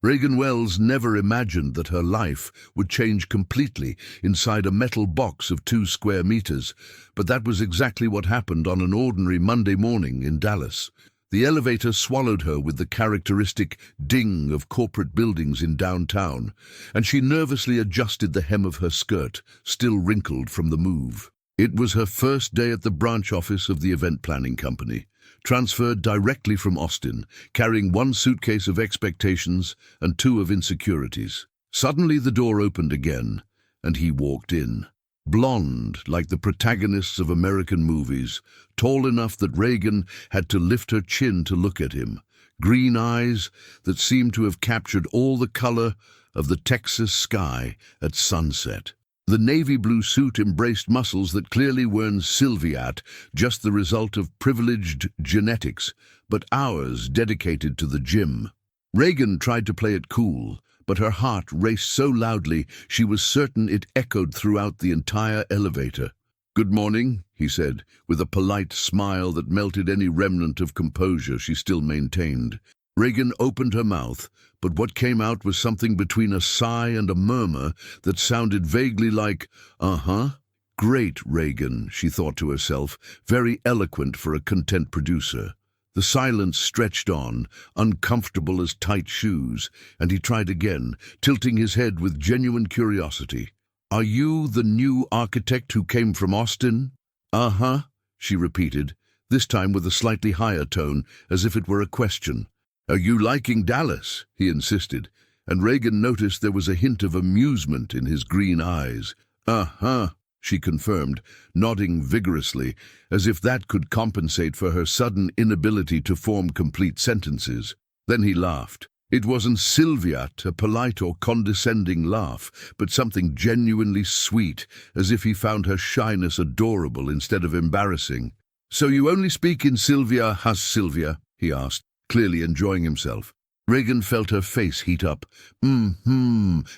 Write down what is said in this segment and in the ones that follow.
Reagan Wells never imagined that her life would change completely inside a metal box of 2 square meters, but that was exactly what happened on an ordinary Monday morning in Dallas. The elevator swallowed her with the characteristic ding of corporate buildings in downtown, and she nervously adjusted the hem of her skirt, still wrinkled from the move. It was her first day at the branch office of the event planning company, transferred directly from Austin, carrying 1 suitcase of expectations and 2 of insecurities. Suddenly the door opened again, and he walked in. Blonde, like the protagonists of American movies, tall enough that Reagan had to lift her chin to look at him, green eyes that seemed to have captured all the color of the Texas sky at sunset. The navy blue suit embraced muscles that clearly weren't Sylviat, just the result of privileged genetics, but ours dedicated to the gym. Reagan tried to play it cool, but her heart raced so loudly she was certain it echoed throughout the entire elevator. "Good morning," he said, with a polite smile that melted any remnant of composure she still maintained. Reagan opened her mouth, but what came out was something between a sigh and a murmur that sounded vaguely like, "Uh-huh." Great Reagan, she thought to herself, very eloquent for a content producer. The silence stretched on, uncomfortable as tight shoes, and he tried again, tilting his head with genuine curiosity. "Are you the new architect who came from Austin?" "Uh-huh," she repeated, this time with a slightly higher tone, as if it were a question. "Are you liking Dallas?" he insisted, and Reagan noticed there was a hint of amusement in his green eyes. "Uh-huh," she confirmed, nodding vigorously, as if that could compensate for her sudden inability to form complete sentences. Then he laughed. It wasn't Sylviat, a polite or condescending laugh, but something genuinely sweet, as if he found her shyness adorable instead of embarrassing. "So you only speak in Sylvia, has Sylvia?" he asked, clearly enjoying himself. Reagan felt her face heat up.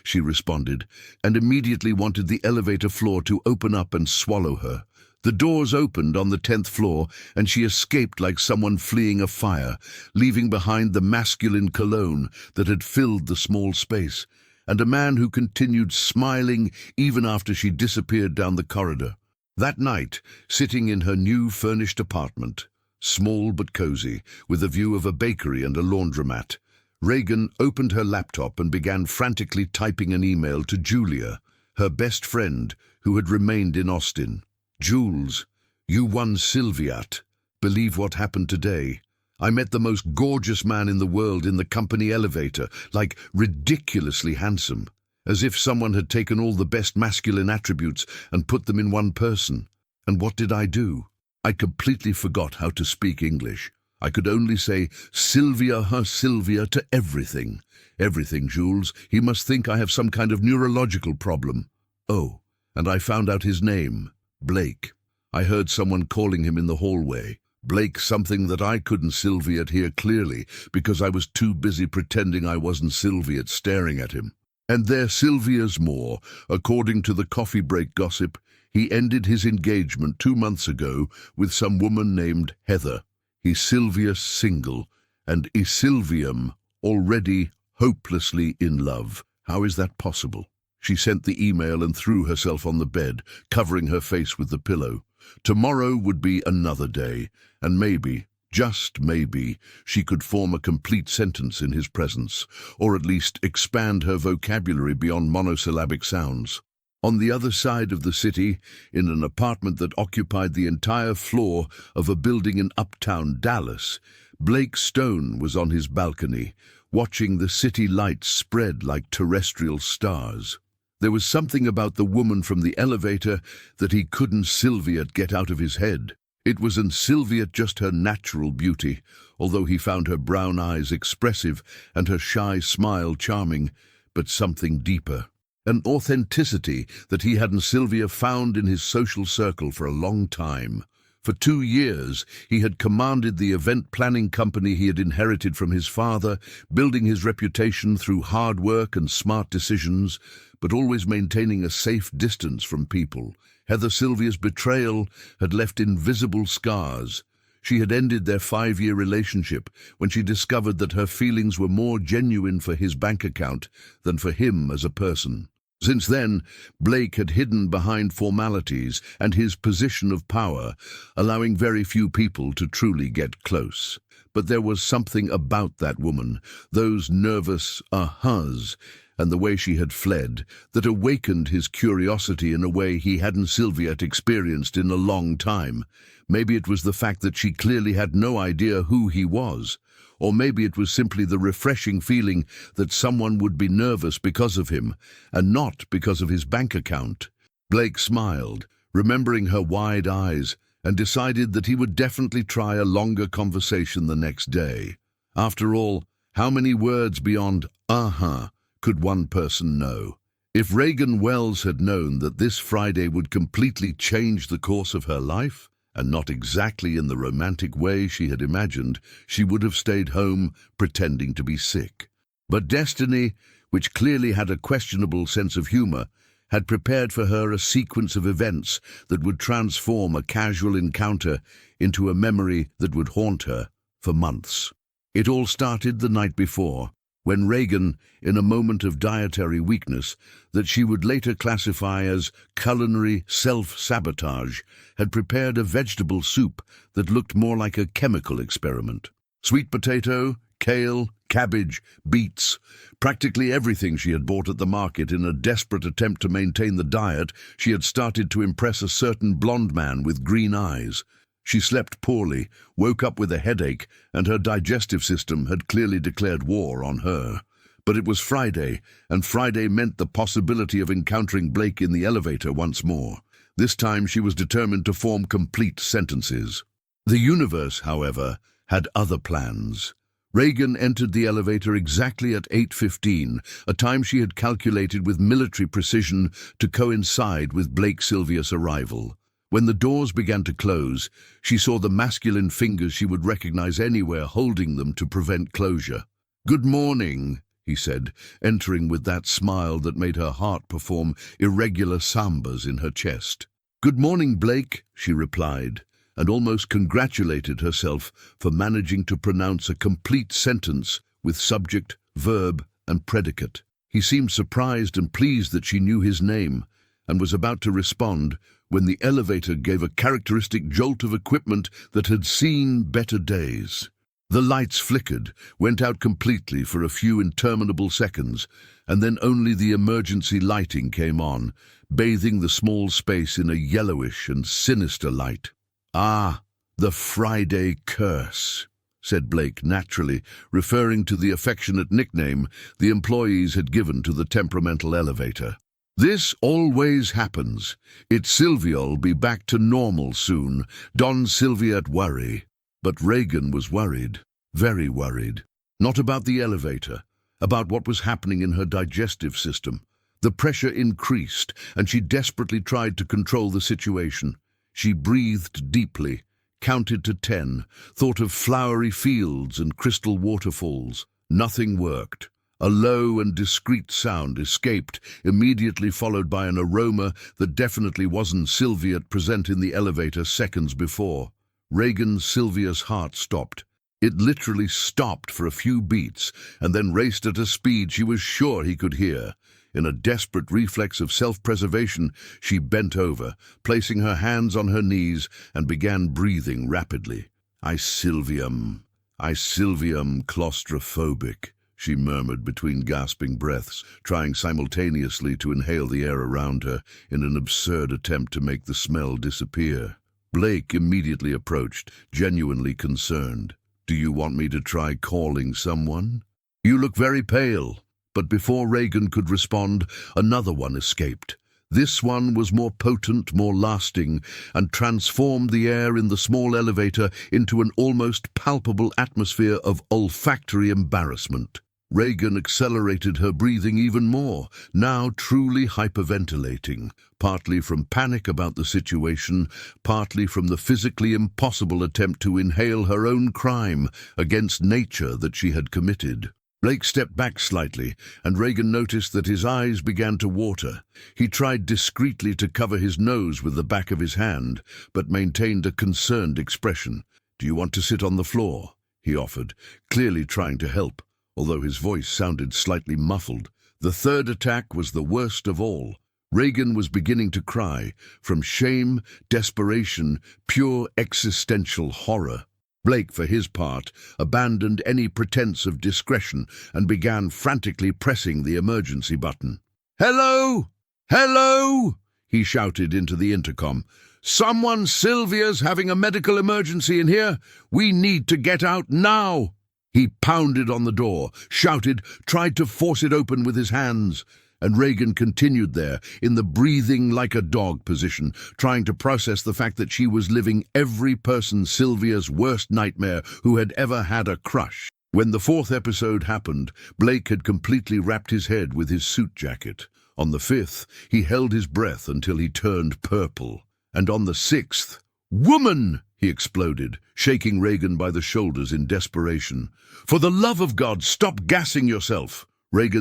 She responded, and immediately wanted the elevator floor to open up and swallow her. The doors opened on the 10th floor, and she escaped like someone fleeing a fire, leaving behind the masculine cologne that had filled the small space, and a man who continued smiling even after she disappeared down the corridor. That night, sitting in her new furnished apartment, small but cozy, with a view of a bakery and a laundromat, Reagan opened her laptop and began frantically typing an email to Julia, her best friend, who had remained in Austin. "Jules, you won Sylviat. Believe what happened today. I met the most gorgeous man in the world in the company elevator, like ridiculously handsome, as if someone had taken all the best masculine attributes and put them in one person. And what did I do? I completely forgot how to speak English. I could only say Sylvia, her Sylvia to everything. Everything, Jules. He must think I have some kind of neurological problem. Oh, and I found out his name, Blake. I heard someone calling him in the hallway. Blake something that I couldn't Sylviat hear clearly because I was too busy pretending I wasn't Sylviat staring at him. And there Sylvia's more. According to the coffee break gossip, he ended his engagement 2 months ago with some woman named Heather. He's Sylvia's single, and is Sylvium already hopelessly in love. How is that possible? She sent the email and threw herself on the bed, covering her face with the pillow. Tomorrow would be another day, and maybe, just maybe, she could form a complete sentence in his presence, or at least expand her vocabulary beyond monosyllabic sounds. On the other side of the city, in an apartment that occupied the entire floor of a building in uptown Dallas, Blake Stone was on his balcony, watching the city lights spread like terrestrial stars. There was something about the woman from the elevator that he couldn't Sylviat get out of his head. It wasn't Sylviat just her natural beauty, although he found her brown eyes expressive and her shy smile charming, but something deeper. An authenticity that he hadn't Sylvia found in his social circle for a long time. For 2 years, he had commanded the event planning company he had inherited from his father, building his reputation through hard work and smart decisions, but always maintaining a safe distance from people. Heather Sylvia's betrayal had left invisible scars. She had ended their 5-year relationship when she discovered that her feelings were more genuine for his bank account than for him as a person. Since then, Blake had hidden behind formalities and his position of power, allowing very few people to truly get close. But there was something about that woman, those nervous ahas, and the way she had fled, that awakened his curiosity in a way he hadn't Sylviette experienced in a long time. Maybe it was the fact that she clearly had no idea who he was. Or maybe it was simply the refreshing feeling that someone would be nervous because of him, and not because of his bank account. Blake smiled, remembering her wide eyes, and decided that he would definitely try a longer conversation the next day. After all, how many words beyond "uh-huh" could one person know? If Reagan Wells had known that this Friday would completely change the course of her life, and not exactly in the romantic way she had imagined, she would have stayed home pretending to be sick. But destiny, which clearly had a questionable sense of humor, had prepared for her a sequence of events that would transform a casual encounter into a memory that would haunt her for months. It all started the night before, when Reagan, in a moment of dietary weakness that she would later classify as culinary self-sabotage, had prepared a vegetable soup that looked more like a chemical experiment. Sweet potato, kale, cabbage, beets, practically everything she had bought at the market in a desperate attempt to maintain the diet she had started to impress a certain blonde man with green eyes. She slept poorly, woke up with a headache, and her digestive system had clearly declared war on her. But it was Friday, and Friday meant the possibility of encountering Blake in the elevator once more. This time she was determined to form complete sentences. The universe, however, had other plans. Reagan entered the elevator exactly at 8:15, a time she had calculated with military precision to coincide with Blake Sylvia's arrival. When the doors began to close, she saw the masculine fingers she would recognize anywhere holding them to prevent closure. "Good morning," he said, entering with that smile that made her heart perform irregular sambas in her chest. "Good morning, Blake," she replied, and almost congratulated herself for managing to pronounce a complete sentence with subject, verb, and predicate. He seemed surprised and pleased that she knew his name, and was about to respond when the elevator gave a characteristic jolt of equipment that had seen better days. The lights flickered, went out completely for a few interminable seconds, and then only the emergency lighting came on, bathing the small space in a yellowish and sinister light. "Ah, the Friday curse," said Blake naturally, referring to the affectionate nickname the employees had given to the temperamental elevator. "This always happens. It's Sylvia'll be back to normal soon. Don't Sylviette worry." But Reagan was worried, very worried. Not about the elevator, about what was happening in her digestive system. The pressure increased, and she desperately tried to control the situation. She breathed deeply, counted to 10, thought of flowery fields and crystal waterfalls. Nothing worked. A low and discreet sound escaped, immediately followed by an aroma that definitely wasn't Sylviette present in the elevator seconds before. Reagan Sylvia's heart stopped. It literally stopped for a few beats, and then raced at a speed she was sure he could hear. In a desperate reflex of self-preservation, she bent over, placing her hands on her knees, and began breathing rapidly. I Sylvium claustrophobic," she murmured between gasping breaths, trying simultaneously to inhale the air around her in an absurd attempt to make the smell disappear. Blake immediately approached, genuinely concerned. "Do you want me to try calling someone? You look very pale." But before Reagan could respond, another one escaped. This one was more potent, more lasting, and transformed the air in the small elevator into an almost palpable atmosphere of olfactory embarrassment. Reagan accelerated her breathing even more, now truly hyperventilating, partly from panic about the situation, partly from the physically impossible attempt to inhale her own crime against nature that she had committed. Blake stepped back slightly, and Reagan noticed that his eyes began to water. He tried discreetly to cover his nose with the back of his hand, but maintained a concerned expression. "Do you want to sit on the floor?" he offered, clearly trying to help, although his voice sounded slightly muffled. The third attack was the worst of all. Reagan was beginning to cry, from shame, desperation, pure existential horror. Blake, for his part, abandoned any pretense of discretion and began frantically pressing the emergency button. "Hello? Hello?" he shouted into the intercom. Sylvia's having a medical emergency in here. We need to get out now." He pounded on the door, shouted, tried to force it open with his hands. And Reagan continued there, in the breathing like a dog position, trying to process the fact that she was living every person Sylvia's worst nightmare who had ever had a crush. When the fourth episode happened, Blake had completely wrapped his head with his suit jacket. On the fifth, he held his breath until he turned purple. And on the sixth, "Woman!" he exploded, shaking Reagan by the shoulders in desperation. "For the love of God, stop gassing yourself!"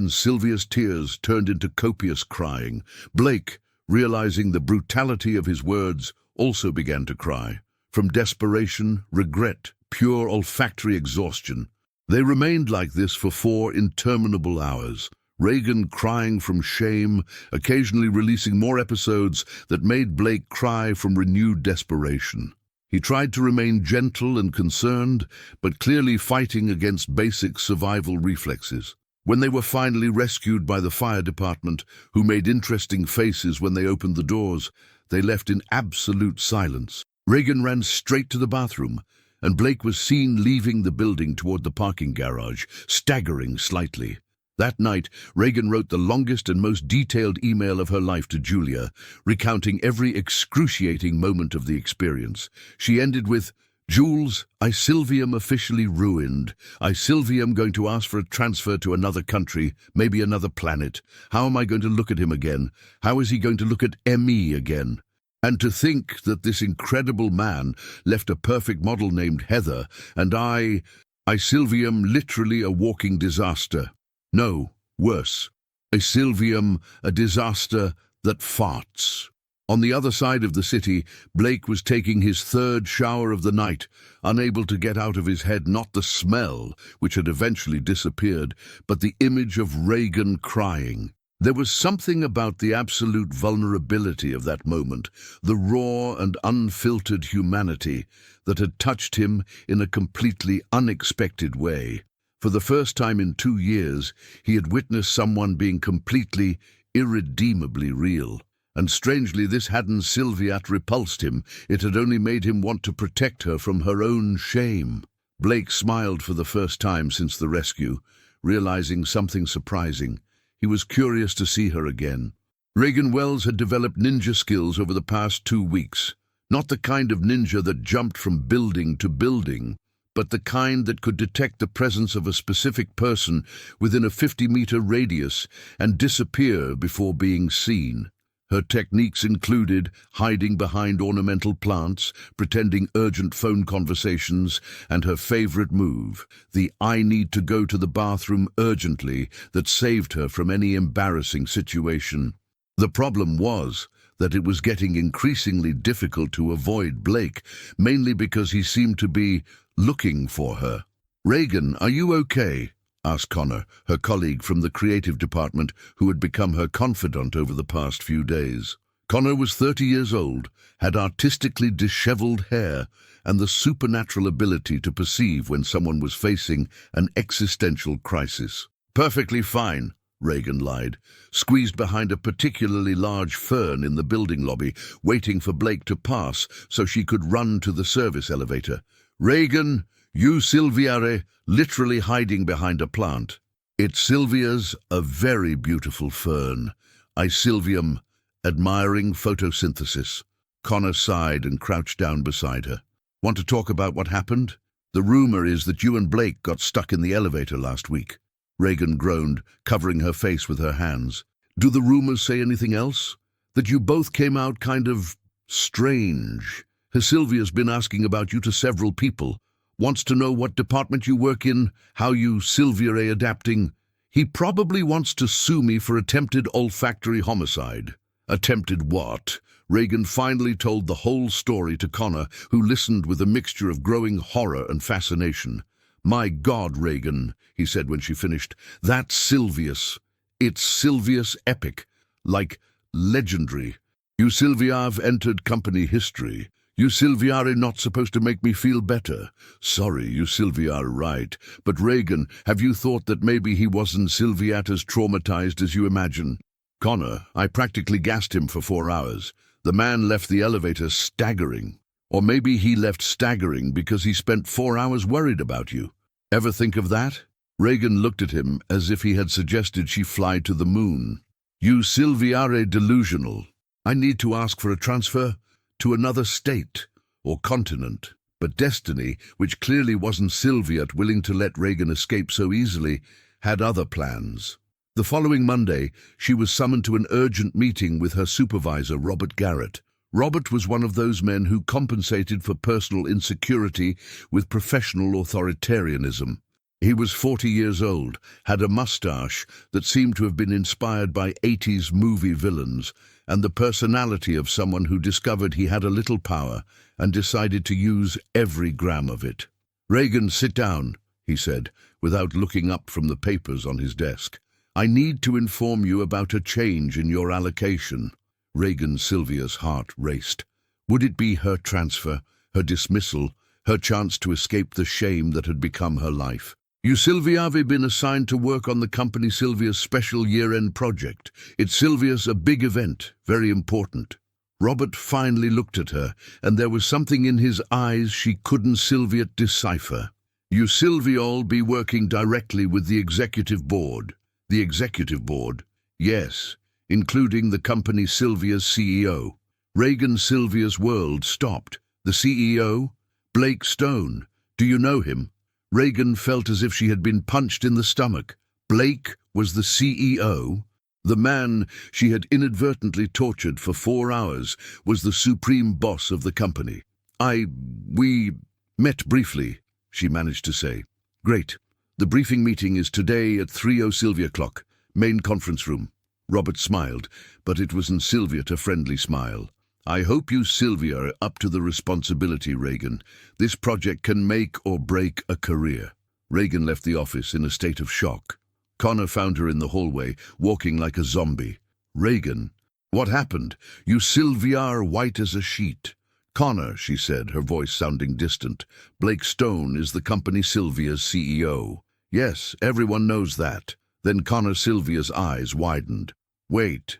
Sylvia's tears turned into copious crying. Blake, realizing the brutality of his words, also began to cry. From desperation, regret, pure olfactory exhaustion. They remained like this for 4 interminable hours. Reagan crying from shame, occasionally releasing more episodes that made Blake cry from renewed desperation. He tried to remain gentle and concerned, but clearly fighting against basic survival reflexes. When they were finally rescued by the fire department, who made interesting faces when they opened the doors, they left in absolute silence. Reagan ran straight to the bathroom, and Blake was seen leaving the building toward the parking garage, staggering slightly. That night, Reagan wrote the longest and most detailed email of her life to Julia, recounting every excruciating moment of the experience. She ended with, "Jules, I Sylviam officially ruined. I Sylviam going to ask for a transfer to another country, maybe another planet. How am I going to look at him again? How is he going to look at me again? And to think that this incredible man left a perfect model named Heather, and I Sylviam literally a walking disaster. No, worse. I Sylviam a disaster that farts." On the other side of the city, Blake was taking his third shower of the night, unable to get out of his head not the smell, which had eventually disappeared, but the image of Reagan crying. There was something about the absolute vulnerability of that moment, the raw and unfiltered humanity, that had touched him in a completely unexpected way. For the first time in 2 years, he had witnessed someone being completely, irredeemably real. And strangely, this hadn't Sylviat repulsed him. It had only made him want to protect her from her own shame. Blake smiled for the first time since the rescue, realizing something surprising. He was curious to see her again. Reagan Wells had developed ninja skills over the past 2 weeks. Not the kind of ninja that jumped from building to building, but the kind that could detect the presence of a specific person within a 50-meter radius and disappear before being seen. Her techniques included hiding behind ornamental plants, pretending urgent phone conversations, and her favorite move, the "I need to go to the bathroom urgently" that saved her from any embarrassing situation. The problem was that it was getting increasingly difficult to avoid Blake, mainly because he seemed to be looking for her. "Reagan, are you okay?" asked Connor, her colleague from the creative department who had become her confidant over the past few days. Connor was 30 years old, had artistically disheveled hair, and the supernatural ability to perceive when someone was facing an existential crisis. "Perfectly fine," Reagan lied, squeezed behind a particularly large fern in the building lobby, waiting for Blake to pass so she could run to the service elevator. "Reagan, you Sylviare, literally hiding behind a plant. It's Sylvia's, a very beautiful fern. I Sylvium, admiring photosynthesis." Connor sighed and crouched down beside her. "Want to talk about what happened? The rumor is that you and Blake got stuck in the elevator last week." Reagan groaned, covering her face with her hands. "Do the rumors say anything else? That you both came out kind of strange? Sylvia's been asking about you to several people. Wants to know what department you work in, how you Sylvia adapting. He probably wants to sue me for attempted olfactory homicide. Attempted what? Reagan finally told the whole story to Connor, who listened with a mixture of growing horror and fascination. "My God, Reagan," he said when she finished, "that's Silvius. It's Silvius epic, like legendary. You Silviav entered company history. You Silviare not supposed to make me feel better. Sorry, you Silviare right. But Reagan, have you thought that maybe he wasn't Silviat as traumatized as you imagine? Connor, I practically gassed him for 4 hours. The man left the elevator staggering. Or maybe he left staggering because he spent 4 hours worried about you. Ever think of that?" Reagan looked at him as if he had suggested she fly to the moon. "You Silviare delusional. I need to ask for a transfer to another state or continent." But destiny, which clearly wasn't Silviat willing to let Reagan escape so easily, had other plans. The following Monday, she was summoned to an urgent meeting with her supervisor, Robert Garrett. Robert was one of those men who compensated for personal insecurity with professional authoritarianism. He was 40 years old, had a mustache that seemed to have been inspired by 80s movie villains, and the personality of someone who discovered he had a little power and decided to use every gram of it. "Reagan, sit down," he said, without looking up from the papers on his desk. "I need to inform you about a change in your allocation." Reagan Sylvia's heart raced. Would it be her transfer, her dismissal, her chance to escape the shame that had become her life? "You Silviave been assigned to work on the company Sylvia's special year-end project. It's Sylvia's a big event, very important." Robert finally looked at her, and there was something in his eyes she couldn't Sylviat decipher. "You Sylvia'll be working directly with the executive board." "The executive board?" "Yes, including the company Sylvia's CEO." Reagan Sylvia's world stopped. "The CEO? Blake Stone. Do you know him?" Reagan felt as if she had been punched in the stomach. Blake was the CEO? The man she had inadvertently tortured for 4 hours was the supreme boss of the company. We met briefly," she managed to say. "Great. The briefing meeting is today at 3:00 Sylvia clock, main conference room." Robert smiled, but it wasn't Sylviat a friendly smile. "I hope you Sylvia are up to the responsibility, Reagan. This project can make or break a career." Reagan left the office in a state of shock. Connor found her in the hallway, walking like a zombie. "Reagan, what happened? You Sylvia are white as a sheet." "Connor," she said, her voice sounding distant, "Blake Stone is the company Sylvia's CEO." "Yes, everyone knows that." Then Connor Sylvia's eyes widened. Wait.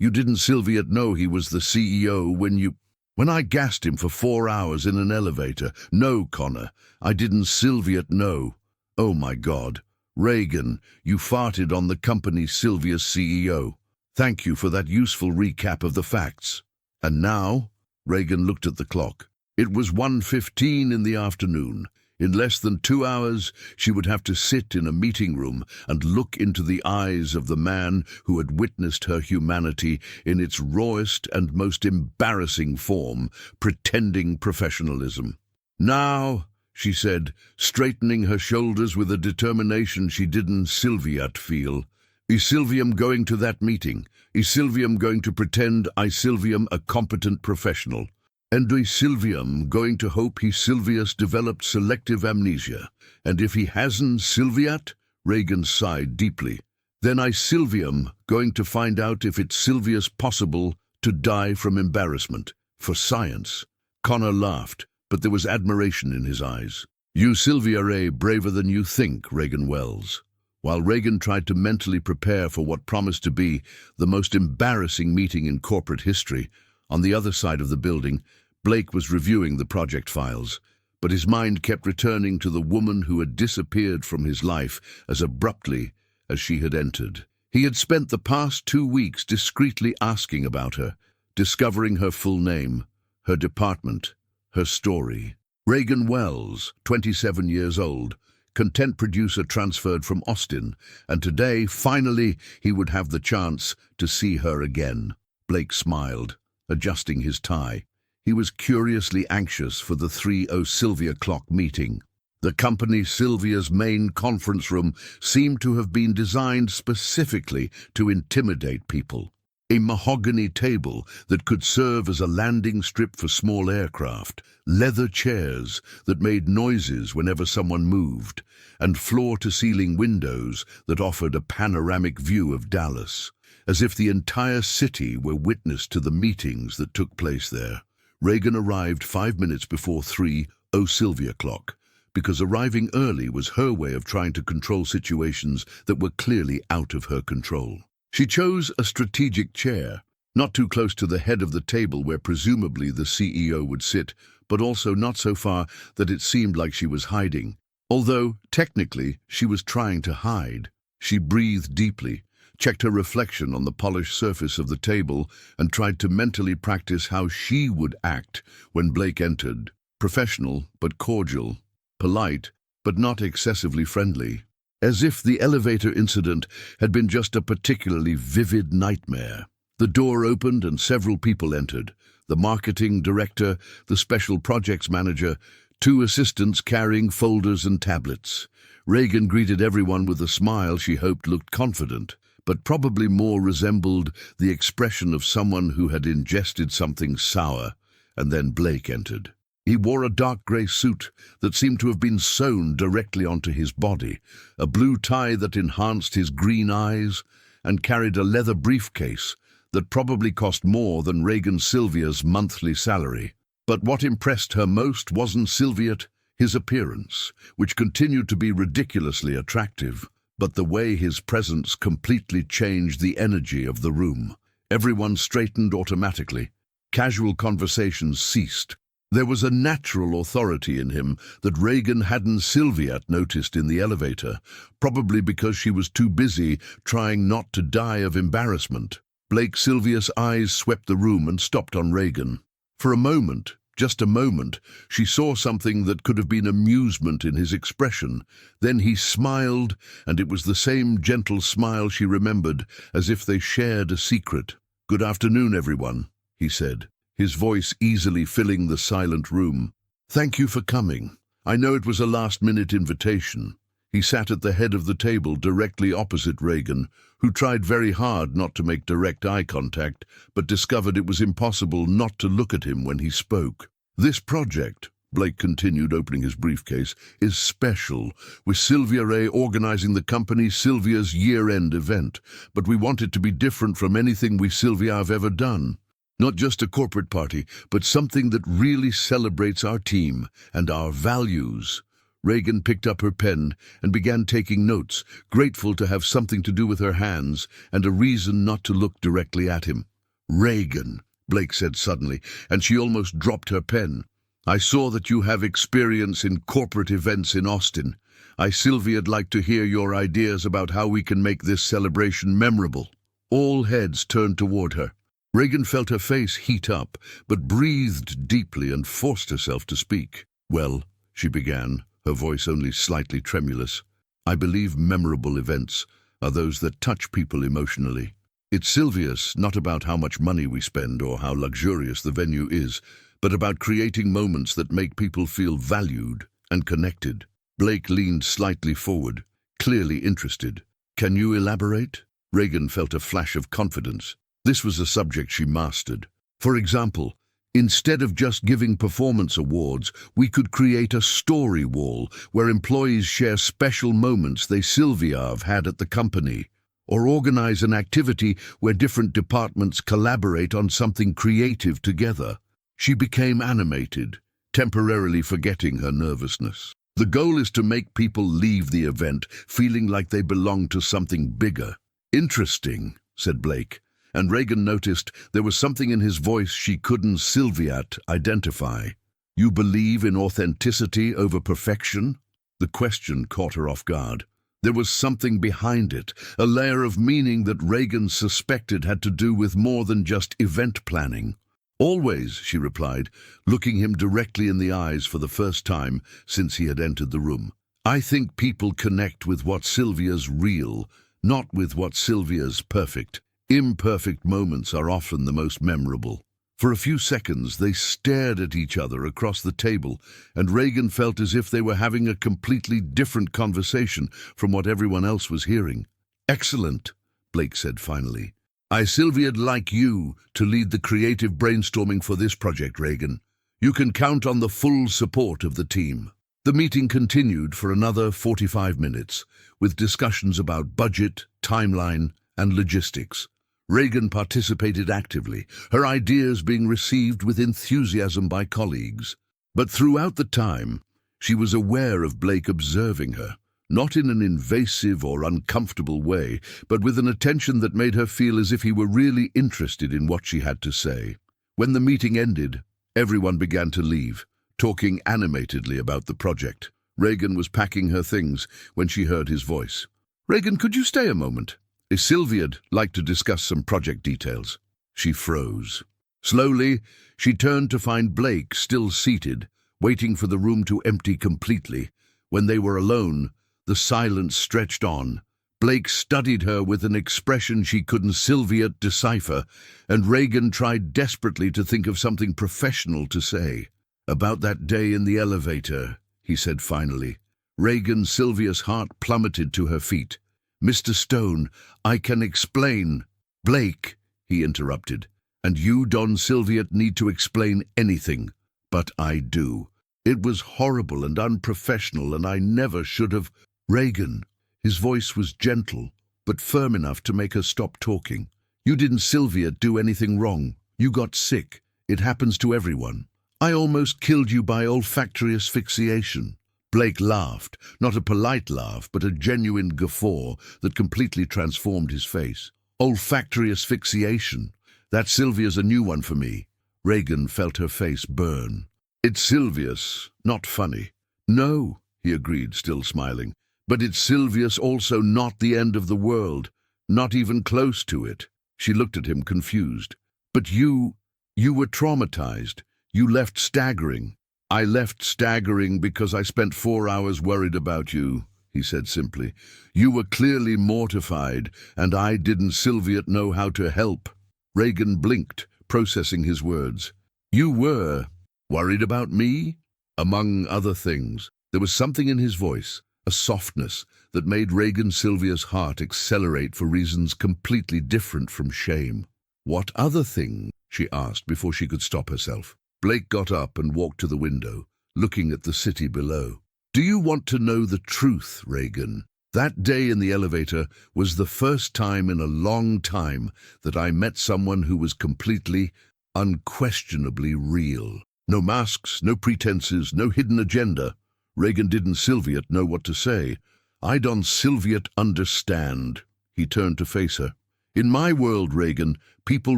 You didn't Sylviat know he was the CEO when I gassed him for 4 hours in an elevator? No, Connor, I didn't Sylviat know." "Oh my God. Reagan, you farted on the company Sylvia's CEO. Thank you for that useful recap of the facts." "And now?" Reagan looked at the clock. It was 1:15 in the afternoon. In less than 2 hours, she would have to sit in a meeting room and look into the eyes of the man who had witnessed her humanity in its rawest and most embarrassing form, pretending professionalism. "Now," she said, straightening her shoulders with a determination she didn't Sylviat feel, "is Sylvium going to that meeting? Is Sylvium going to pretend I Sylvium a competent professional? And is Sylvium going to hope he Sylvius developed selective amnesia? And if he hasn't Sylviat," Reagan sighed deeply, "then I Sylvium going to find out if it's Sylvius possible to die from embarrassment, for science." Connor laughed, but there was admiration in his eyes. "You Sylvia are braver than you think, Reagan Wells." While Reagan tried to mentally prepare for what promised to be the most embarrassing meeting in corporate history, on the other side of the building, Blake was reviewing the project files, but his mind kept returning to the woman who had disappeared from his life as abruptly as she had entered. He had spent the past 2 weeks discreetly asking about her, discovering her full name, her department, her story. Reagan Wells, 27 years old, content producer transferred from Austin, and today, finally, he would have the chance to see her again. Blake smiled, adjusting his tie. He was curiously anxious for the 3:00 Sylvia clock meeting. The company Sylvia's main conference room seemed to have been designed specifically to intimidate people. A mahogany table that could serve as a landing strip for small aircraft, leather chairs that made noises whenever someone moved, and floor-to-ceiling windows that offered a panoramic view of Dallas, as if the entire city were witness to the meetings that took place there. Reagan arrived 5 minutes before 3:00 Sylvia clock, because arriving early was her way of trying to control situations that were clearly out of her control. She chose a strategic chair, not too close to the head of the table where presumably the CEO would sit, but also not so far that it seemed like she was hiding. Although, technically, she was trying to hide. She breathed deeply, checked her reflection on the polished surface of the table, and tried to mentally practice how she would act when Blake entered. Professional, but cordial. Polite, but not excessively friendly. As if the elevator incident had been just a particularly vivid nightmare. The door opened and several people entered. The marketing director, the special projects manager, 2 assistants carrying folders and tablets. Reagan greeted everyone with a smile she hoped looked confident, but probably more resembled the expression of someone who had ingested something sour. And then Blake entered. He wore a dark grey suit that seemed to have been sewn directly onto his body, a blue tie that enhanced his green eyes, and carried a leather briefcase that probably cost more than Reagan Sylvia's monthly salary. But what impressed her most wasn't Sylviat, his appearance, which continued to be ridiculously attractive, but the way his presence completely changed the energy of the room. Everyone straightened automatically. Casual conversations ceased. There was a natural authority in him that Reagan hadn't Sylviat noticed in the elevator, probably because she was too busy trying not to die of embarrassment. Blake Sylvia's eyes swept the room and stopped on Reagan. For a moment, just a moment, she saw something that could have been amusement in his expression. Then he smiled, and it was the same gentle smile she remembered, as if they shared a secret. "Good afternoon, everyone," he said, his voice easily filling the silent room. "Thank you for coming. I know it was a last-minute invitation." He sat at the head of the table directly opposite Reagan, who tried very hard not to make direct eye contact, but discovered it was impossible not to look at him when he spoke. "This project," Blake continued, opening his briefcase, "is special, with Sylvia Ray organizing the company Sylvia's year-end event, but we want it to be different from anything we Sylvia have ever done. Not just a corporate party, but something that really celebrates our team and our values." Reagan picked up her pen and began taking notes, grateful to have something to do with her hands and a reason not to look directly at him. "Reagan," Blake said suddenly, and she almost dropped her pen. "I saw that you have experience in corporate events in Austin. Sylvia'd like to hear your ideas about how we can make this celebration memorable." All heads turned toward her. Reagan felt her face heat up, but breathed deeply and forced herself to speak. "Well," she began, her voice only slightly tremulous, "I believe memorable events are those that touch people emotionally. It's Sylvia's not about how much money we spend or how luxurious the venue is, but about creating moments that make people feel valued and connected." Blake leaned slightly forward, clearly interested. "Can you elaborate?" Reagan felt a flash of confidence. This was a subject she mastered. "For example, instead of just giving performance awards, we could create a story wall where employees share special moments they Sylvia have had at the company, or organize an activity where different departments collaborate on something creative together." She became animated, temporarily forgetting her nervousness. "The goal is to make people leave the event feeling like they belong to something bigger." "Interesting," said Blake. And Reagan noticed there was something in his voice she couldn't Sylviat identify. "You believe in authenticity over perfection?" The question caught her off guard. There was something behind it, a layer of meaning that Reagan suspected had to do with more than just event planning. "Always," she replied, looking him directly in the eyes for the first time since he had entered the room. "I think people connect with what Sylvia's real, not with what Sylvia's perfect. Imperfect moments are often the most memorable." For a few seconds they stared at each other across the table, and Reagan felt as if they were having a completely different conversation from what everyone else was hearing. "Excellent," Blake said finally. Sylvia'd like you to lead the creative brainstorming for this project, Reagan. You can count on the full support of the team. The meeting continued for another 45 minutes, with discussions about budget, timeline, and logistics. Reagan participated actively, her ideas being received with enthusiasm by colleagues. But throughout the time, she was aware of Blake observing her, not in an invasive or uncomfortable way, but with an attention that made her feel as if he were really interested in what she had to say. When the meeting ended, everyone began to leave, talking animatedly about the project. Reagan was packing her things when she heard his voice. "Reagan, could you stay a moment? Sylvia'd like to discuss some project details." She froze. Slowly, she turned to find Blake still seated, waiting for the room to empty completely. When they were alone, the silence stretched on. Blake studied her with an expression she couldn't Sylvia decipher, and Reagan tried desperately to think of something professional to say. "About that day in the elevator," he said finally. Reagan, Sylvia's heart plummeted to her feet. "Mr. Stone, I can explain." "Blake," he interrupted, "and you, Don Sylvia, need to explain anything. But I do. It was horrible and unprofessional, and I never should have—" "Reagan." His voice was gentle, but firm enough to make her stop talking. "You didn't, Sylvia, do anything wrong. You got sick. It happens to everyone. I almost killed you by olfactory asphyxiation." Blake laughed, not a polite laugh, but a genuine guffaw that completely transformed his face. "Olfactory asphyxiation. That Sylvia's a new one for me." Reagan felt her face burn. "It's Sylvia's, not funny." "No," he agreed, still smiling. "But it's Sylvia's also not the end of the world, not even close to it." She looked at him, confused. "But you were traumatized. You left staggering." "I left staggering because I spent 4 hours worried about you," he said simply. "You were clearly mortified, and I didn't, Sylvia, know how to help." Reagan blinked, processing his words. "You were worried about me?" Among other things, there was something in his voice, a softness, that made Reagan Sylvia's heart accelerate for reasons completely different from shame. "What other thing?" she asked before she could stop herself. Blake got up and walked to the window, looking at the city below. "Do you want to know the truth, Reagan? That day in the elevator was the first time in a long time that I met someone who was completely, unquestionably real. No masks, no pretenses, no hidden agenda." Reagan didn't Sylvia know what to say. "I don't Sylvia understand." He turned to face her. "In my world, Reagan, people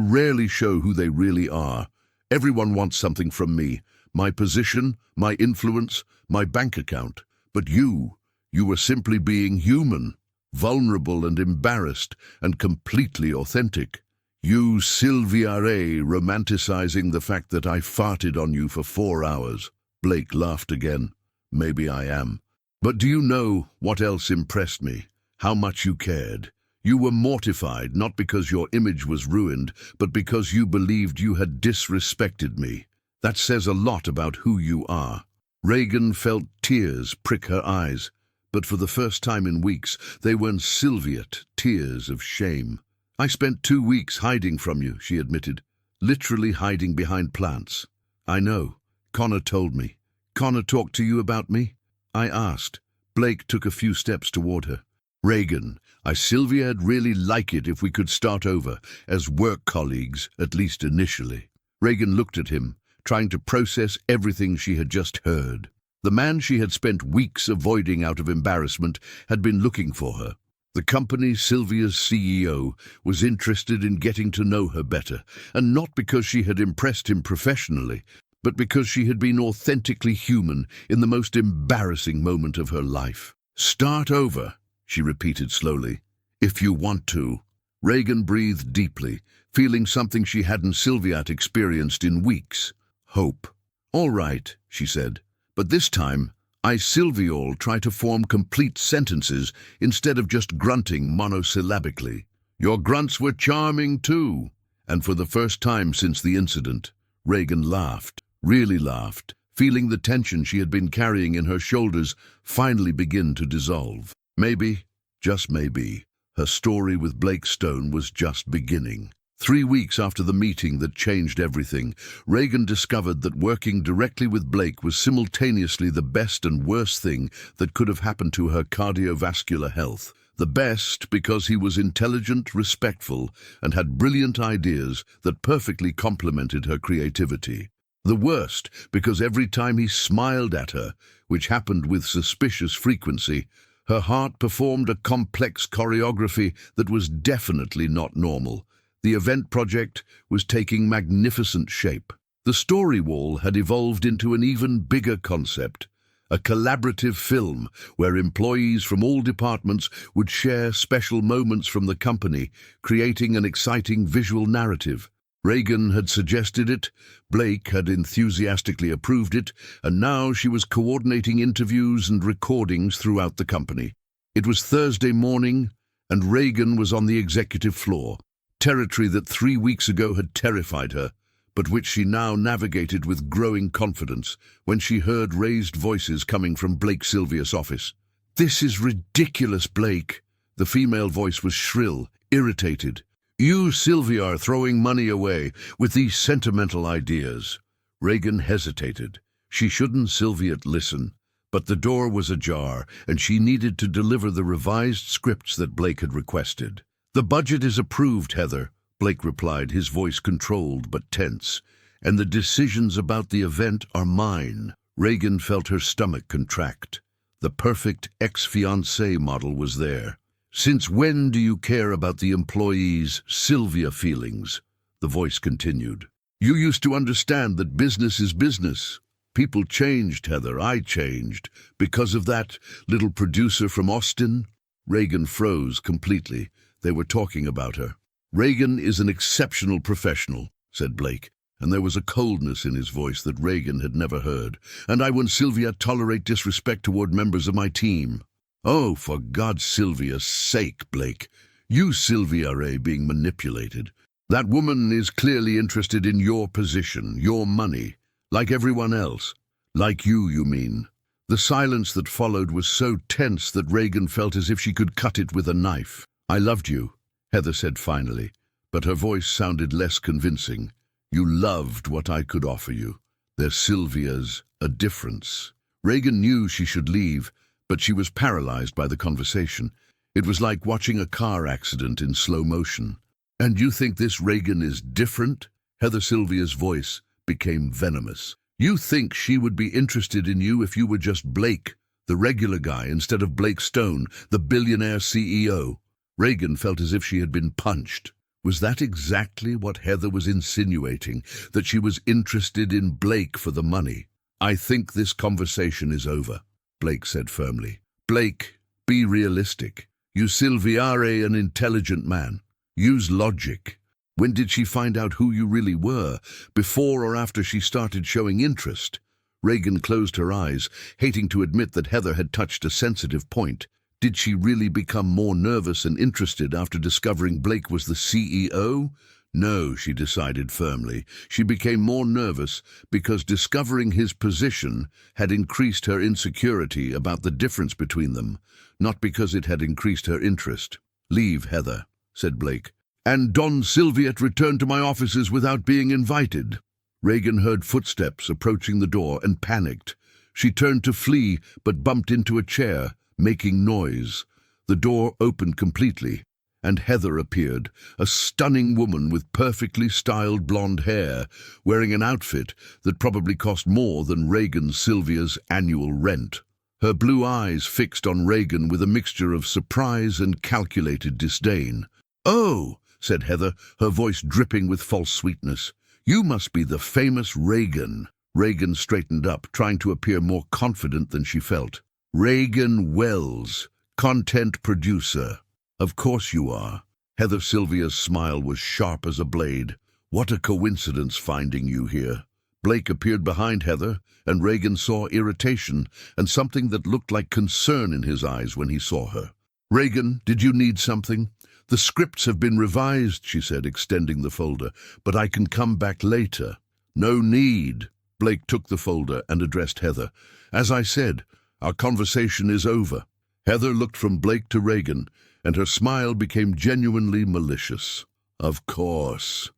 rarely show who they really are. Everyone wants something from me, my position, my influence, my bank account. But you were simply being human, vulnerable and embarrassed, and completely authentic. You, Sylvia Ray, romanticizing the fact that I farted on you for 4 hours. Blake laughed again. "Maybe I am. But do you know what else impressed me? How much you cared. You were mortified, not because your image was ruined, but because you believed you had disrespected me. That says a lot about who you are." Reagan felt tears prick her eyes, but for the first time in weeks, they weren't Sylvia tears of shame. "I spent 2 weeks hiding from you," she admitted, "literally hiding behind plants." "I know. Connor told me." "Connor talked to you about me?" I asked. Blake took a few steps toward her. "Reagan, Sylvia'd really like it if we could start over, as work colleagues, at least initially." Reagan looked at him, trying to process everything she had just heard. The man she had spent weeks avoiding out of embarrassment had been looking for her. The company, Sylvia's CEO, was interested in getting to know her better, and not because she had impressed him professionally, but because she had been authentically human in the most embarrassing moment of her life. "Start over," she repeated slowly. "If you want to." Reagan breathed deeply, feeling something she hadn't Sylvia'd experienced in weeks. Hope. "All right," she said, "but this time, Sylvia'll try to form complete sentences instead of just grunting monosyllabically." "Your grunts were charming too." And for the first time since the incident, Reagan laughed, really laughed, feeling the tension she had been carrying in her shoulders finally begin to dissolve. Maybe, just maybe, Her story with Blake Stone was just beginning. 3 weeks after the meeting that changed everything, Reagan discovered that working directly with Blake was simultaneously the best and worst thing that could have happened to her cardiovascular health. The best because he was intelligent, respectful, and had brilliant ideas that perfectly complemented her creativity. The worst because every time he smiled at her, which happened with suspicious frequency, her heart performed a complex choreography that was definitely not normal. The event project was taking magnificent shape. The story wall had evolved into an even bigger concept, a collaborative film where employees from all departments would share special moments from the company, creating an exciting visual narrative. Reagan had suggested it, Blake had enthusiastically approved it, and now she was coordinating interviews and recordings throughout the company. It was Thursday morning, and Reagan was on the executive floor, territory that 3 weeks ago had terrified her, but which she now navigated with growing confidence when she heard raised voices coming from Blake Sylvia's office. "This is ridiculous, Blake." The female voice was shrill, irritated. "You, Sylvia, are throwing money away with these sentimental ideas." Reagan hesitated. She shouldn't Sylvia listen, but the door was ajar, and she needed to deliver the revised scripts that Blake had requested. "The budget is approved, Heather," Blake replied, his voice controlled but tense, "and the decisions about the event are mine." Reagan felt her stomach contract. The perfect ex-fiancé model was there. "Since when do you care about the employees' Sylvia feelings?" the voice continued. "You used to understand that business is business. People changed, Heather. I changed. Because of that little producer from Austin?" Reagan froze completely. They were talking about her. "Reagan is an exceptional professional," said Blake, and there was a coldness in his voice that Reagan had never heard. "And I won't, Sylvia, tolerate disrespect toward members of my team." "Oh, for God's Sylvia's sake, Blake. You, Sylvia, are being manipulated. That woman is clearly interested in your position, your money, like everyone else. Like you mean." The silence that followed was so tense that Reagan felt as if she could cut it with a knife. "I loved you," Heather said finally, but her voice sounded less convincing. "You loved what I could offer you. There's Sylvia's a difference." Reagan knew she should leave, but she was paralyzed by the conversation. It was like watching a car accident in slow motion. "And you think this Reagan is different?" Heather Sylvia's voice became venomous. "You think she would be interested in you if you were just Blake, the regular guy, instead of Blake Stone, the billionaire CEO?" Reagan felt as if she had been punched. Was that exactly what Heather was insinuating, that she was interested in Blake for the money? "I think this conversation is over," Blake said firmly. "Blake, be realistic. You Silviare, an intelligent man. Use logic. When did she find out who you really were? Before or after she started showing interest?" Reagan closed her eyes, hating to admit that Heather had touched a sensitive point. Did she really become more nervous and interested after discovering Blake was the CEO? No, she decided firmly. She became more nervous because discovering his position had increased her insecurity about the difference between them, not because it had increased her interest. "Leave, Heather," said Blake. "And Don Sylviet returned to my offices without being invited." Reagan heard footsteps approaching the door and panicked. She turned to flee but bumped into a chair, making noise. The door opened completely, and Heather appeared, a stunning woman with perfectly styled blonde hair, wearing an outfit that probably cost more than Reagan Sylvia's annual rent. Her blue eyes fixed on Reagan with a mixture of surprise and calculated disdain. "Oh," said Heather, her voice dripping with false sweetness. "You must be the famous Reagan." Reagan straightened up, trying to appear more confident than she felt. "Reagan Wells, content producer." "Of course you are." Heather Sylvia's smile was sharp as a blade. "What a coincidence finding you here." Blake appeared behind Heather, and Reagan saw irritation and something that looked like concern in his eyes when he saw her. "Reagan, did you need something?" "The scripts have been revised," she said, extending the folder, "but I can come back later." "No need." Blake took the folder and addressed Heather. "As I said, our conversation is over." Heather looked from Blake to Reagan, and her smile became genuinely malicious. Of course.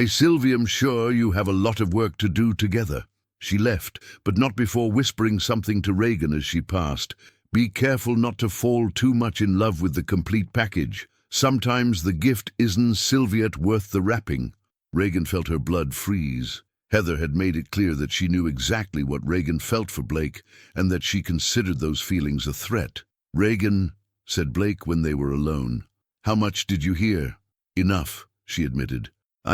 Sylvia, I'm sure you have a lot of work to do together. She left, but not before whispering something to Reagan as she passed. Be careful not to fall too much in love with the complete package. Sometimes the gift isn't Sylvia worth the wrapping. Reagan felt her blood freeze. Heather had made it clear that she knew exactly what Reagan felt for Blake and that she considered those feelings a threat. Reagan, said Blake when they were alone. How much did you hear? Enough, she admitted.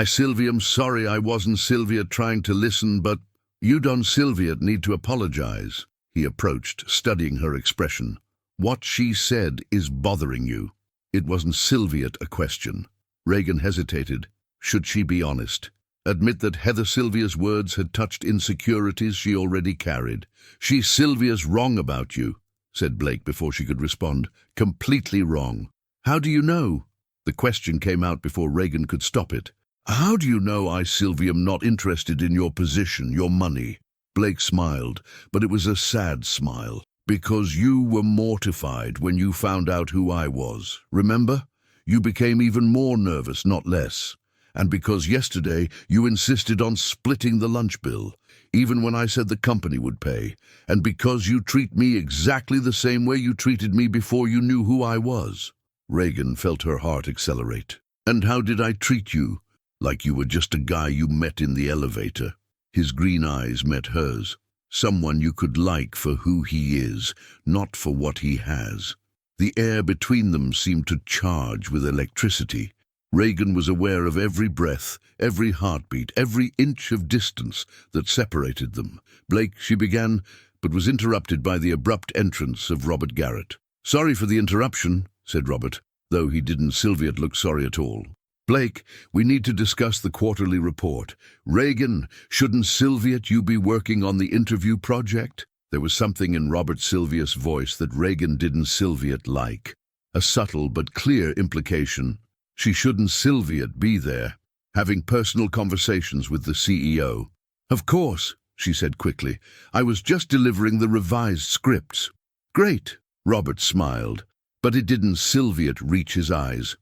Sylvia, I'm sorry I wasn't Sylvia trying to listen, but you don't Sylvia need to apologize. He approached, studying her expression. What she said is bothering you. It wasn't Sylvia a question. Reagan hesitated. Should she be honest? Admit that Heather Sylvia's words had touched insecurities she already carried. Sylvia's wrong about you, said Blake before she could respond. Completely wrong. How do you know? The question came out before Reagan could stop it. How do you know Sylvia, am not interested in your position, your money? Blake smiled, but it was a sad smile. Because you were mortified when you found out who I was. Remember? You became even more nervous, not less. And because yesterday you insisted on splitting the lunch bill, even when I said the company would pay. And because you treat me exactly the same way you treated me before you knew who I was. Reagan felt her heart accelerate. And how did I treat you? Like you were just a guy you met in the elevator. His green eyes met hers. Someone you could like for who he is, not for what he has. The air between them seemed to charge with electricity. Reagan was aware of every breath, every heartbeat, every inch of distance that separated them. Blake, she began, but was interrupted by the abrupt entrance of Robert Garrett. Sorry for the interruption, said Robert, though he didn't Sylvia look sorry at all. Blake, we need to discuss the quarterly report. Reagan, shouldn't Sylvia you be working on the interview project? There was something in Robert Sylvia's voice that Reagan didn't Sylvia like. A subtle but clear implication. She shouldn't Sylvia be there, having personal conversations with the CEO. Of course, she said quickly. I was just delivering the revised scripts. Great, Robert smiled, but it didn't Sylvia reach his eyes.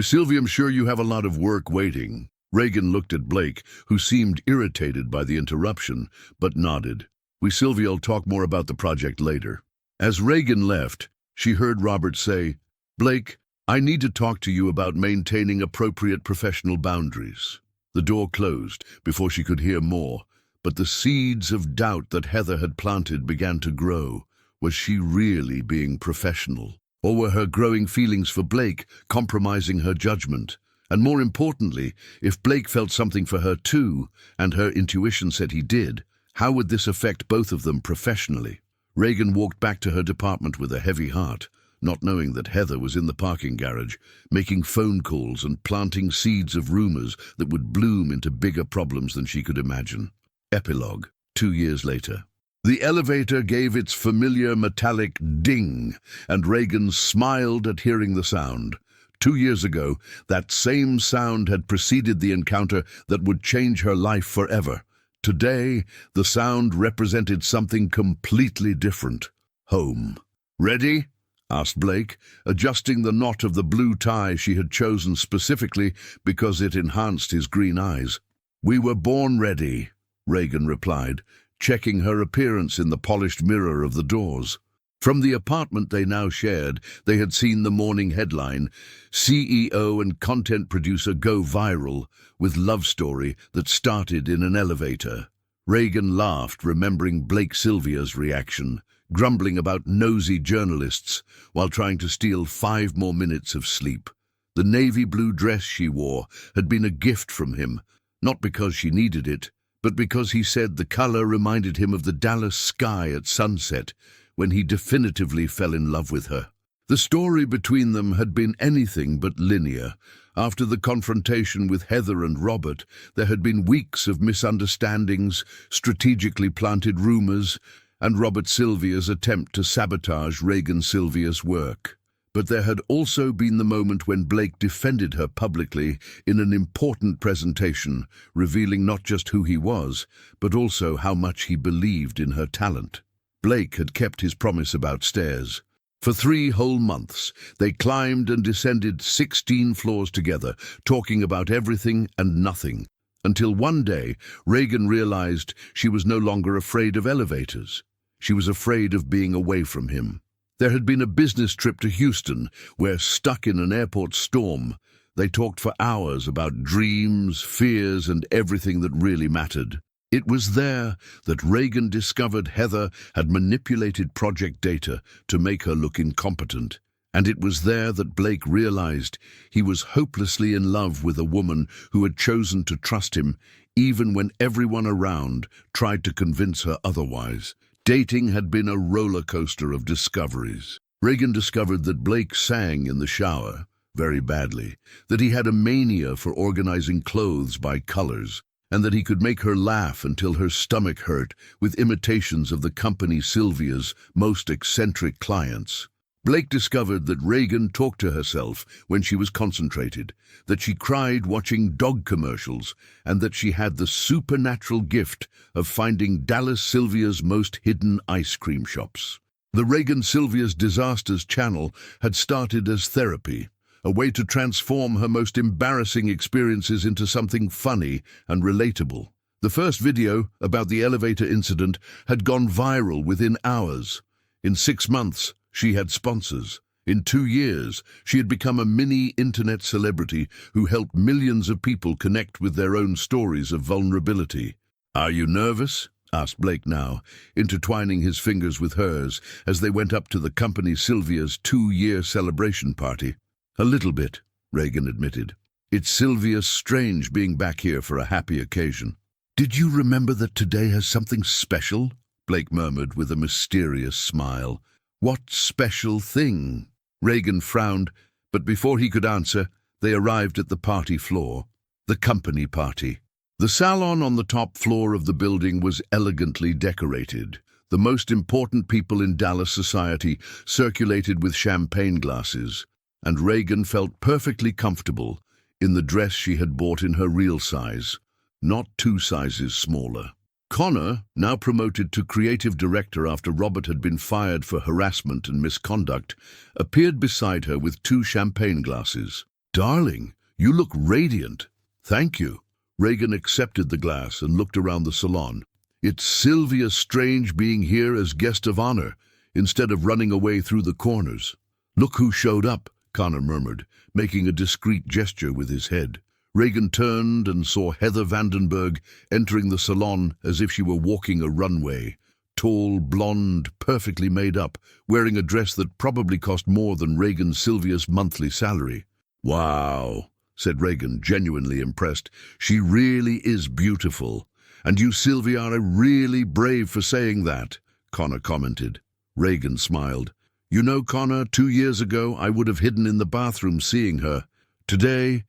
Sylvia, I'm sure you have a lot of work waiting. Reagan looked at Blake, who seemed irritated by the interruption, but nodded. Sylvia'll talk more about the project later. As Reagan left, she heard Robert say, Blake, I need to talk to you about maintaining appropriate professional boundaries. The door closed before she could hear more, but the seeds of doubt that Heather had planted began to grow. Was she really being professional? Or were her growing feelings for Blake compromising her judgment? And more importantly, if Blake felt something for her too, and her intuition said he did, how would this affect both of them professionally? Reagan walked back to her department with a heavy heart, not knowing that Heather was in the parking garage, making phone calls and planting seeds of rumors that would bloom into bigger problems than she could imagine. Epilogue, 2 years later. The elevator gave its familiar metallic ding, and Reagan smiled at hearing the sound. 2 years ago, that same sound had preceded the encounter that would change her life forever. Today, the sound represented something completely different. Home. Ready? Asked Blake, adjusting the knot of the blue tie she had chosen specifically because it enhanced his green eyes. We were born ready, Reagan replied, checking her appearance in the polished mirror of the doors. From the apartment they now shared, they had seen the morning headline, CEO and content producer go viral with love story that started in an elevator. Reagan laughed, remembering Blake Sylvia's reaction, grumbling about nosy journalists while trying to steal 5 more minutes of sleep. The navy blue dress she wore had been a gift from him, not because she needed it, but because he said the color reminded him of the Dallas sky at sunset, when he definitively fell in love with her. The story between them had been anything but linear. After the confrontation with Heather and Robert, there had been weeks of misunderstandings, strategically planted rumors, and Robert Sylvia's attempt to sabotage Reagan Sylvia's work. But there had also been the moment when Blake defended her publicly in an important presentation, revealing not just who he was, but also how much he believed in her talent. Blake had kept his promise about stairs. For 3 whole months, they climbed and descended 16 floors together, talking about everything and nothing, until one day Reagan realized she was no longer afraid of elevators. She was afraid of being away from him. There had been a business trip to Houston, where, stuck in an airport storm, they talked for hours about dreams, fears, and everything that really mattered. It was there that Reagan discovered Heather had manipulated project data to make her look incompetent. And it was there that Blake realized he was hopelessly in love with a woman who had chosen to trust him, even when everyone around tried to convince her otherwise. Dating had been a roller coaster of discoveries. Reagan discovered that Blake sang in the shower, very badly, that he had a mania for organizing clothes by colors, and that he could make her laugh until her stomach hurt with imitations of the company Sylvia's most eccentric clients. Blake discovered that Reagan talked to herself when she was concentrated, that she cried watching dog commercials, and that she had the supernatural gift of finding Dallas Sylvia's most hidden ice cream shops. The Reagan Sylvia's Disasters channel had started as therapy, a way to transform her most embarrassing experiences into something funny and relatable. The first video about the elevator incident had gone viral within hours. In 6 months, she had sponsors. In 2 years, she had become a mini internet celebrity who helped millions of people connect with their own stories of vulnerability. "Are you nervous?" asked Blake now, intertwining his fingers with hers as they went up to the company Sylvia's 2-year celebration party. "A little bit," Reagan admitted. "It's Sylvia strange being back here for a happy occasion." "Did you remember that today has something special?" Blake murmured with a mysterious smile. "What special thing?" Reagan frowned, but before he could answer, they arrived at the party floor. The company party. The salon on the top floor of the building was elegantly decorated. The most important people in Dallas society circulated with champagne glasses, and Reagan felt perfectly comfortable in the dress she had bought in her real size, not 2 sizes smaller. Connor, now promoted to creative director after Robert had been fired for harassment and misconduct, appeared beside her with 2 champagne glasses. "Darling, you look radiant." "Thank you." Reagan accepted the glass and looked around the salon. "It's Sylvia Strange being here as guest of honor, instead of running away through the corners." "Look who showed up," Connor murmured, making a discreet gesture with his head. Reagan turned and saw Heather Vandenberg entering the salon as if she were walking a runway. Tall, blonde, perfectly made up, wearing a dress that probably cost more than Reagan Sylvia's monthly salary. "Wow," said Reagan, genuinely impressed. "She really is beautiful. And you, Sylvia, are really brave for saying that," Connor commented. Reagan smiled. "You know, Connor, 2 years ago I would have hidden in the bathroom seeing her. Today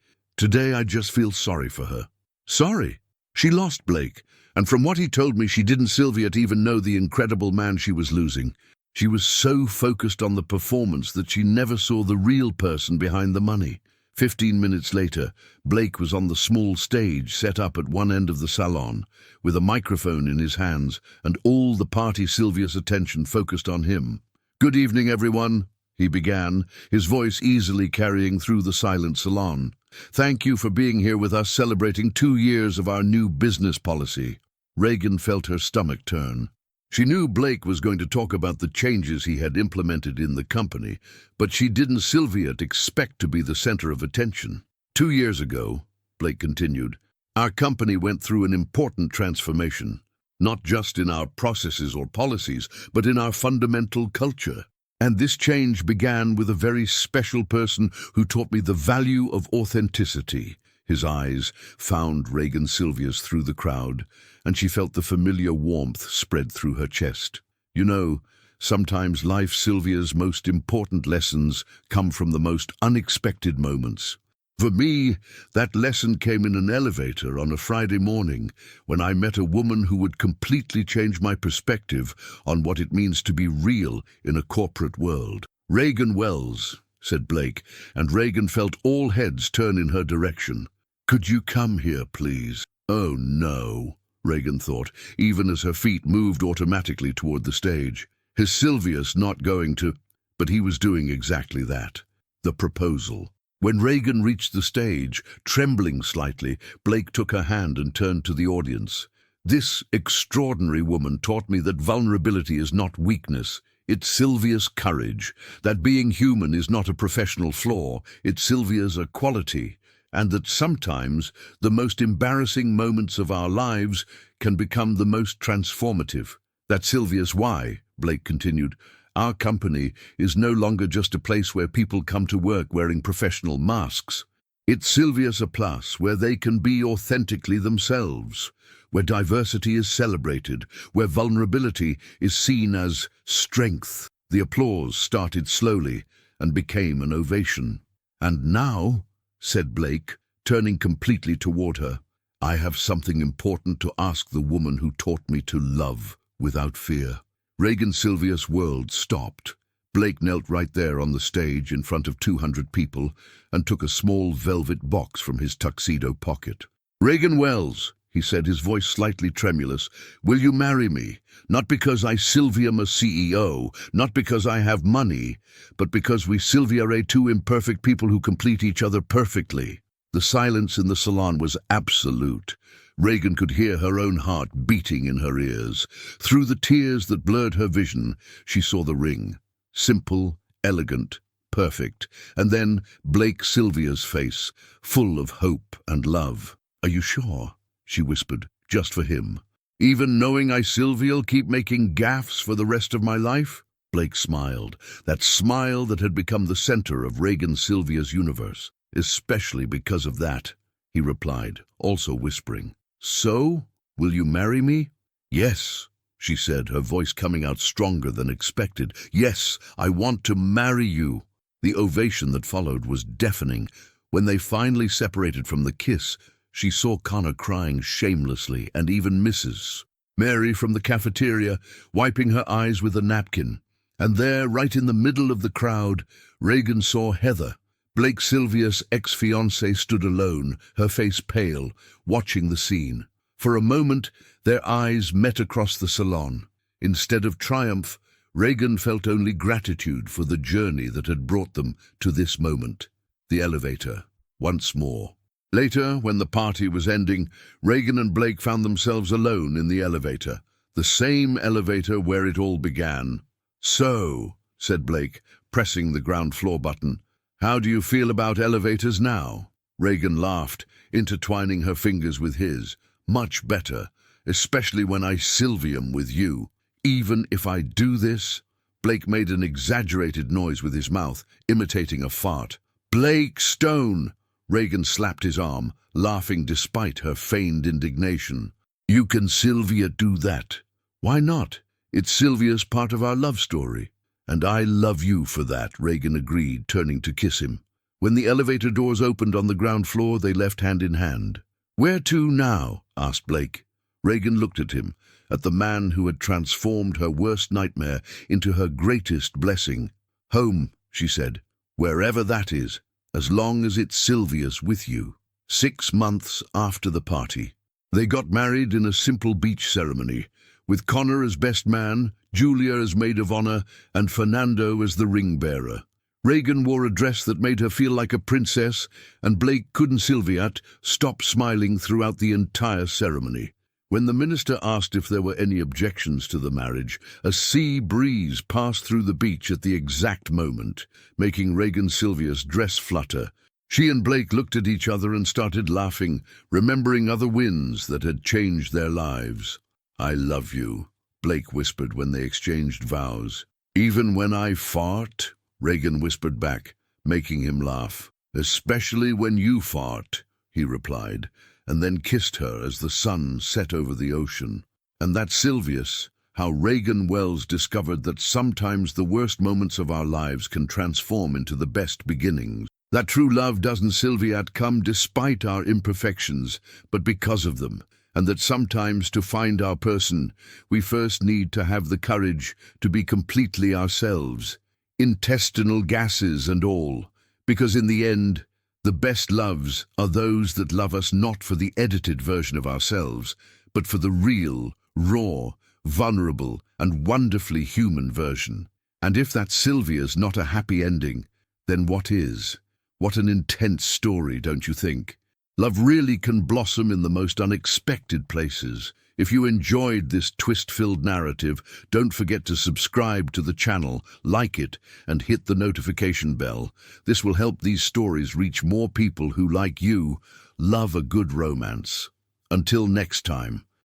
I just feel sorry for her." "Sorry?" "She lost Blake, and from what he told me she didn't Sylvia even know the incredible man she was losing. She was so focused on the performance that she never saw the real person behind the money." 15 minutes later, Blake was on the small stage set up at one end of the salon, with a microphone in his hands and all the party Sylvia's attention focused on him. "Good evening, everyone," he began, his voice easily carrying through the silent salon. "Thank you for being here with us celebrating 2 years of our new business policy." Reagan felt her stomach turn. She knew Blake was going to talk about the changes he had implemented in the company, but she didn't Sylvia expect to be the center of attention. "2 years ago," Blake continued, "our company went through an important transformation, not just in our processes or policies, but in our fundamental culture. And this change began with a very special person who taught me the value of authenticity." His eyes found Reagan Sylvia's through the crowd, and she felt the familiar warmth spread through her chest. "You know, sometimes life Sylvia's most important lessons come from the most unexpected moments. For me, that lesson came in an elevator on a Friday morning when I met a woman who would completely change my perspective on what it means to be real in a corporate world." "Reagan Wells," said Blake, and Reagan felt all heads turn in her direction. "Could you come here, please?" "Oh, no," Reagan thought, even as her feet moved automatically toward the stage. "Is Sylvia's not going to—" But he was doing exactly that. The proposal. When Reagan reached the stage, trembling slightly, Blake took her hand and turned to the audience. "This extraordinary woman taught me that vulnerability is not weakness, it's Sylvia's courage, that being human is not a professional flaw, it's Sylvia's a quality, and that sometimes the most embarrassing moments of our lives can become the most transformative. That's Sylvia's why," Blake continued. "Our company is no longer just a place where people come to work wearing professional masks. It's Sylvia's a place where they can be authentically themselves, where diversity is celebrated, where vulnerability is seen as strength." The applause started slowly and became an ovation. "And now," said Blake, turning completely toward her, "I have something important to ask the woman who taught me to love without fear." Reagan Sylvia's world stopped. Blake knelt right there on the stage in front of 200 people and took a small velvet box from his tuxedo pocket. "Reagan Wells," he said, his voice slightly tremulous, "will you marry me? Not because I Sylvia am a CEO, not because I have money, but because we Sylvia are two imperfect people who complete each other perfectly." The silence in the salon was absolute. Reagan could hear her own heart beating in her ears. Through the tears that blurred her vision, she saw the ring. Simple, elegant, perfect. And then Blake Sylvia's face, full of hope and love. "Are you sure?" she whispered, "just for him. Even knowing I Sylvia'll keep making gaffes for the rest of my life?" Blake smiled, that smile that had become the center of Reagan Sylvia's universe. "Especially because of that," he replied, also whispering. "So, will you marry me?" "Yes," she said, her voice coming out stronger than expected. "Yes, I want to marry you." The ovation that followed was deafening. When they finally separated from the kiss, she saw Connor crying shamelessly, and even Mrs. Mary from the cafeteria, wiping her eyes with a napkin. And there, right in the middle of the crowd, Reagan saw Heather. Blake Sylvia's ex-fiancée stood alone, her face pale, watching the scene. For a moment, their eyes met across the salon. Instead of triumph, Reagan felt only gratitude for the journey that had brought them to this moment. The elevator, once more. Later, when the party was ending, Reagan and Blake found themselves alone in the elevator, the same elevator where it all began. "So," said Blake, pressing the ground floor button, "how do you feel about elevators now?" Reagan laughed, intertwining her fingers with his. "Much better, especially when I Sylviam with you. Even if I do this?" Blake made an exaggerated noise with his mouth, imitating a fart. "Blake Stone!" Reagan slapped his arm, laughing despite her feigned indignation. "You can Sylvia do that. Why not? It's Sylvia's part of our love story. "And I love you for that," Reagan agreed, turning to kiss him. When the elevator doors opened on the ground floor, they left hand in hand. "Where to now?" asked Blake. Reagan looked at him, at the man who had transformed her worst nightmare into her greatest blessing. "Home," she said, "wherever that is, as long as it's Sylvia's with you." 6 months after the party, they got married in a simple beach ceremony, with Connor as best man, Julia as maid of honor, and Fernando as the ring-bearer. Reagan wore a dress that made her feel like a princess, and Blake couldn't Sylviat stop smiling throughout the entire ceremony. When the minister asked if there were any objections to the marriage, a sea breeze passed through the beach at the exact moment, making Reagan Sylvia's dress flutter. She and Blake looked at each other and started laughing, remembering other wins that had changed their lives. "I love you," Blake whispered when they exchanged vows. "Even when I fart?" Reagan whispered back, making him laugh. "Especially when you fart," he replied, and then kissed her as the sun set over the ocean. And that's Sylvia's, how Reagan Wells discovered that sometimes the worst moments of our lives can transform into the best beginnings. That true love doesn't Sylviat come despite our imperfections, but because of them. And that sometimes to find our person, we first need to have the courage to be completely ourselves, intestinal gases and all, because in the end, the best loves are those that love us not for the edited version of ourselves, but for the real, raw, vulnerable, and wonderfully human version. And if that Sylvia's not a happy ending, then what is? What an intense story, don't you think? Love really can blossom in the most unexpected places. If you enjoyed this twist-filled narrative, don't forget to subscribe to the channel, like it, and hit the notification bell. This will help these stories reach more people who, like you, love a good romance. Until next time.